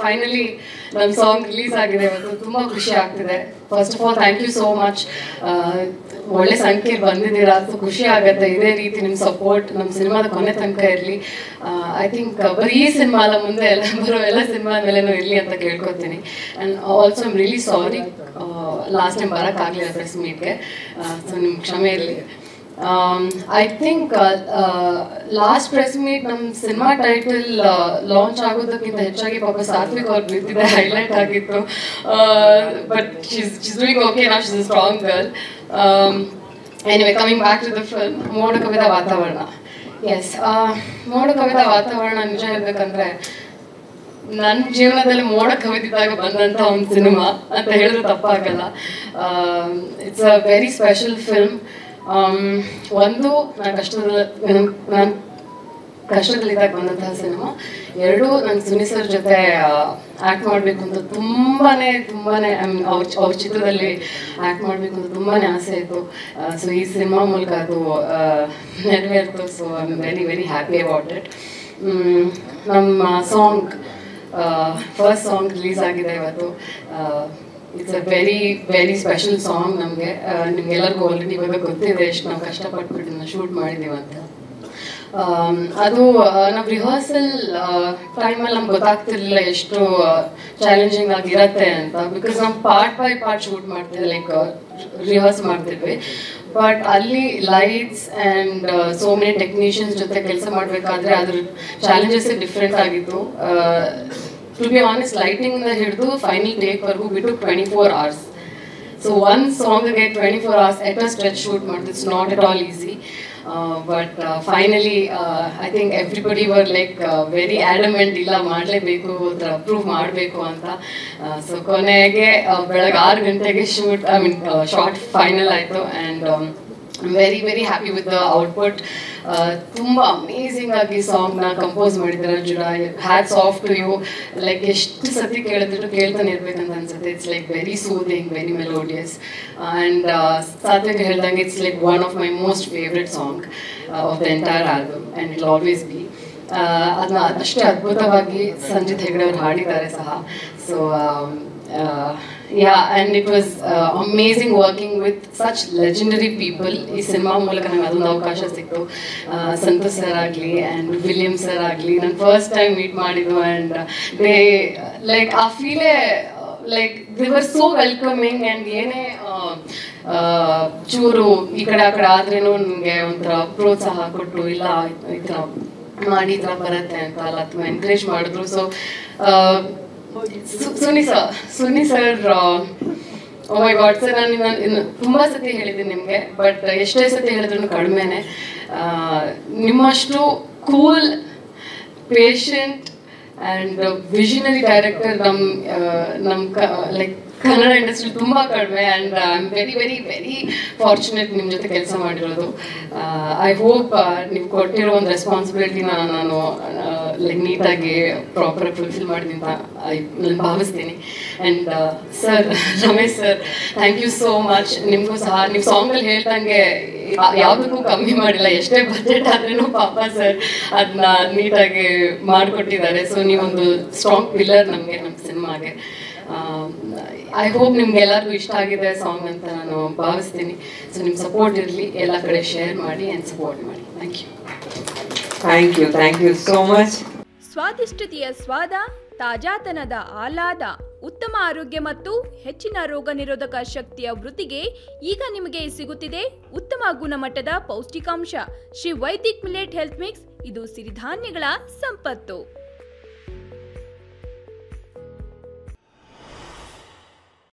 Finally ನಮ್ಮ song release ಆಗಿದೆ ಇವತ್ತು. ತುಂಬ ಖುಷಿ ಆಗ್ತಿದೆ. First of all thank you so much. ಒಳ್ಳೆ ಸಂಖ್ಯೆ ಬಂದಿದ್ದೀರಾ, ಅದು ಖುಷಿ ಆಗುತ್ತೆ. ಇದೇ ರೀತಿ ನಿಮ್ಮ ಸಪೋರ್ಟ್ ನಮ್ಮ ಸಿನಿಮಾದ ಕೊನೆ ತನಕ ಇರಲಿ. ಐ ಥಿಂಕ್ ಬರೀ ಈ ಸಿನಿಮಾ ಅಲ್ಲ, ಮುಂದೆ ಎಲ್ಲ ಬರೋ ಎಲ್ಲ ಸಿನಿಮಾ ಮೇಲೆನೂ ಇರಲಿ ಅಂತ ಕೇಳ್ಕೊತೀನಿ. And also I'm really sorry last time ಬರೋಕ್ಕಾಗಲಿಲ್ಲ ಪ್ರೆಸ್ ಮೀಟ್ಗೆ, ಸೊ ನಿಮ್ಗೆ ಕ್ಷಮೆ ಇರಲಿ. I think last press meet ನಮ್ಮ ಸಿನಿಮಾ ಟೈಟಲ್ ಲಾಂಚ್ ಆಗೋದಕ್ಕಿಂತ ಹೆಚ್ಚಾಗಿ ಪಾಪ ಸಾತ್ವಿಕ್ ಅವ್ರು ಬಿದ್ದಿದೆ ಹೈಲೈಟ್ ಆಗಿತ್ತು. But she's doing okay now, she's a strong girl. Anyway, coming back to the film, ಮೋಡ ಕವಿದ ವಾತಾವರಣ. ಎಸ್, ಮೋಡ ಕವಿದ ವಾತಾವರಣ ನಿಜ ಹೇಳ್ಬೇಕಂದ್ರೆ ನನ್ನ ಜೀವನದಲ್ಲಿ ಮೋಡ ಕವಿದಿದ್ದಾಗ ಬಂದಂಥ ಒಂದು ಸಿನಿಮಾ ಅಂತ ಹೇಳಿದ್ರೆ ತಪ್ಪಾಗಲ್ಲ. It's a very special film. ಒಂದು ನಾನು ಕಷ್ಟದಲ್ಲಿದ್ದಾಗ ಬಂದಂತಹ ಸಿನಿಮಾ. ಎರಡು, ನಂಗೆ ಸುನಿ ಸರ್ ಜೊತೆ ಆ್ಯಕ್ಟ್ ಮಾಡಬೇಕು ಅಂತ ತುಂಬಾ ಅವ್ರ ಚಿತ್ರದಲ್ಲಿ ಆ್ಯಕ್ಟ್ ಮಾಡಬೇಕು ಅಂತ ತುಂಬಾ ಆಸೆ ಇತ್ತು. ಸೊ ಈ ಸಿನಿಮಾ ಮೂಲಕ ಅದು ನೆರವೇರ್ತು. So I am very very happy about it. ನಮ್ಮ ಸಾಂಗ್, ಫಸ್ಟ್ ಸಾಂಗ್ ರಿಲೀಸ್ ಆಗಿದೆ ಇವತ್ತು. It's a very very special song ನಮಗೆ. ನಿಮ್ಗೆಲ್ಲರಿಗೂ ಆಲ್ರೆಡಿ ಇವಾಗ ಗೊತ್ತಿದೆ ಎಷ್ಟು ನಾವು ಕಷ್ಟಪಟ್ಬಿಟ್ಟು ಇದನ್ನ ಶೂಟ್ ಮಾಡಿದ್ದೀವಿ ಅಂತ. ಅದು ನಾವು ರಿಹರ್ಸಲ್ ಟೈಮಲ್ಲಿ ನಮ್ಗೆ ಗೊತ್ತಾಗ್ತಿರ್ಲಿಲ್ಲ ಎಷ್ಟು ಚಾಲೆಂಜಿಂಗ್ ಆಗಿರತ್ತೆ ಅಂತ. ಬಿಕಾಸ್ ನಾವು ಪಾರ್ಟ್ ಬೈ ಪಾರ್ಟ್ ಶೂಟ್ ಮಾಡ್ತಿದ್ವಿ, ಲೈಕ್ ರಿಹರ್ಸ್ ಮಾಡ್ತಿದ್ವಿ. ಬಟ್ ಅಲ್ಲಿ lights and so many technicians ಜೊತೆ ಕೆಲಸ ಮಾಡಬೇಕಾದ್ರೆ ಅದ್ರ ಚಾಲೆಂಜಸ್ ಡಿಫ್ರೆಂಟ್ ಆಗಿತ್ತು. ಟು ಬಿ ಆನೆಸ್ಟ್, ಲೈಟಿಂಗ್ನ ಹಿಡಿದು ಫೈನಲ್ ಟೇಕ್ವರೆಗೂ we took 24 hours. So one ಸಾಂಗ್ಗೆ 24 hours at a stretch shoot ಮಾಡೋದು, it's not at all easy. But finally I think everybody were like very adamant, ಇಲ್ಲ ಮಾಡಲೇಬೇಕು, ಪ್ರೂವ್ ಮಾಡಬೇಕು ಅಂತ. ಸೊ ಕೊನೆಗೆ ಬೆಳಗ್ಗೆ 6 ಗಂಟೆಗೆ ಶಾರ್ಟ್ ಫೈನಲ್ ಆಯಿತು. And very very happy with the output. ತುಂಬ ಅಮೇಝಿಂಗ್ ಆಗಿ ಸಾಂಗ್ನ ಕಂಪೋಸ್ ಮಾಡಿದ್ದಾರೆ ಜುಡ. Hats off to you. Like ಎಷ್ಟು ಸತಿ ಕೇಳಿದ್ರು ಕೇಳ್ತಾನೆ ಇರ್ಬೇಕಂತ ಅನ್ಸುತ್ತೆ. It's like very soothing, very melodious. And Satvik ಹೇಳ್ದಂಗೆ it's like one of my most favourite song of the entire album and it always be. ಅದನ್ನ ಅಷ್ಟೇ ಅದ್ಭುತವಾಗಿ ಸಂಜಿತ್ ಹೆಗ್ಡೆ ಅವರು ಹಾಡಿದ್ದಾರೆ ಸಹ. So and it was amazing working with such legendary people. ಈ cinema ಮೂಲಕ ನಂಗೆ ಅದೊಂದು ಅವಕಾಶ ಸಿಕ್ತು. ಸಂತೋಷ್ ಸರ್ ಆಗಲಿ ಆ್ಯಂಡ್ ವಿಲಿಯಮ್ ಸರ್ ಆಗಲಿ ನಾನು ಫಸ್ಟ್ ಟೈಮ್ ಮೀಟ್ ಮಾಡಿದ್ದು. ಆ್ಯಂಡ್ ದೇ ಲೈಕ್ ಆ ಫೀಲೇ like they were so welcoming. And ಏನೇ ಚೂರು ಈ ಕಡೆ ಆ ಕಡೆ ಆದ್ರೇನು ನನಗೆ ಒಂಥರ ಪ್ರೋತ್ಸಾಹ ಕೊಟ್ಟು, ಇಲ್ಲ ಈ ಥರ ಮಾಡಿ ಈ ಥರ ಬರುತ್ತೆ ಅಂತ ಅಲ್ಲ, ತುಂಬ ಎನ್ಕರೇಜ್ ಮಾಡಿದ್ರು. So Suni sir oh my God sir, ನಾನು ತುಂಬ ಸತಿ ಹೇಳಿದ್ದೀನಿ ನಿಮಗೆ, ಬಟ್ ಎಷ್ಟೇ ಸತಿ ಹೇಳಿದ್ರು ಕಡಿಮೆನೆ. ನಿಮ್ಮಷ್ಟು cool, patient and visionary director ನಮ್ಮ ಲೈಕ್ ಕನ್ನಡ ಇಂಡಸ್ಟ್ರಿ ತುಂಬ ಕಡಿಮೆ. And I am very very very fortunate ನಿಮ್ಮ ಜೊತೆ ಕೆಲಸ ಮಾಡಿರೋದು. ಐ ಹೋಪ್ ನೀವು ಕೊಟ್ಟಿರೋ ಒಂದು ರೆಸ್ಪಾನ್ಸಿಬಿಲಿಟಿನ ನಾನು ಲೈಕ್ ನೀಟಾಗಿ ಪ್ರಾಪರಾಗಿ ಫುಲ್ಫಿಲ್ ಮಾಡಿದ್ದೀನಿ ಅಂತ ನಾನು ಭಾವಿಸ್ತೀನಿ. And sir, Ramesh sir, thank you so much. ನಿಮಗೂ ಸಹ ನೀವು ಸಾಂಗಲ್ಲಿ ಹೇಳ್ದಂಗೆ ಯಾವುದಕ್ಕೂ ಕಮ್ಮಿ ಮಾಡಿಲ್ಲ. ಎಷ್ಟೇ ಬಜೆಟ್ ಆದ್ರೂ ಪಾಪ ಸರ್ ಅದನ್ನ ನೀಟಾಗಿ ಮಾಡಿಕೊಟ್ಟಿದ್ದಾರೆ. ಸೊ ನೀವೊಂದು ಸ್ಟ್ರಾಂಗ್ ಪಿಲ್ಲರ್ ನಮಗೆ, ನಮ್ಮ ಸಿನಿಮಾಗೆ. ಐ ಹೋಪ್ ನಿಮ್ಗೆಲ್ಲರಿಗೂ ಇಷ್ಟ ಆಗಿದೆ ಸಾಂಗ್ ಅಂತ ನಾನು ಭಾವಿಸ್ತೀನಿ. ಸೊ ನಿಮ್ಮ ಸಪೋರ್ಟ್ ಇರಲಿ, ಎಲ್ಲ ಕಡೆ ಶೇರ್ ಮಾಡಿ ಆ್ಯಂಡ್ ಸಪೋರ್ಟ್ ಮಾಡಿ. Thank you so much. ಸ್ವಾದಿಷ್ಟತೆಯ ಸ್ವಾದ, ತಾಜಾತನದ ಆಹ್ಲಾದ, ಉತ್ತಮ ಆರೋಗ್ಯ ಮತ್ತು ಹೆಚ್ಚಿನ ರೋಗ ನಿರೋಧಕ ಶಕ್ತಿಯ ವೃತ್ತಿಗೆ ಈಗ ನಿಮಗೆ ಸಿಗುತ್ತಿದೆ ಉತ್ತಮ ಗುಣಮಟ್ಟದ ಪೌಷ್ಟಿಕಾಂಶ. Shri Vaidik millet health mix. ಇದು ಸಿರಿಧಾನ್ಯಗಳ ಸಂಪತ್ತು.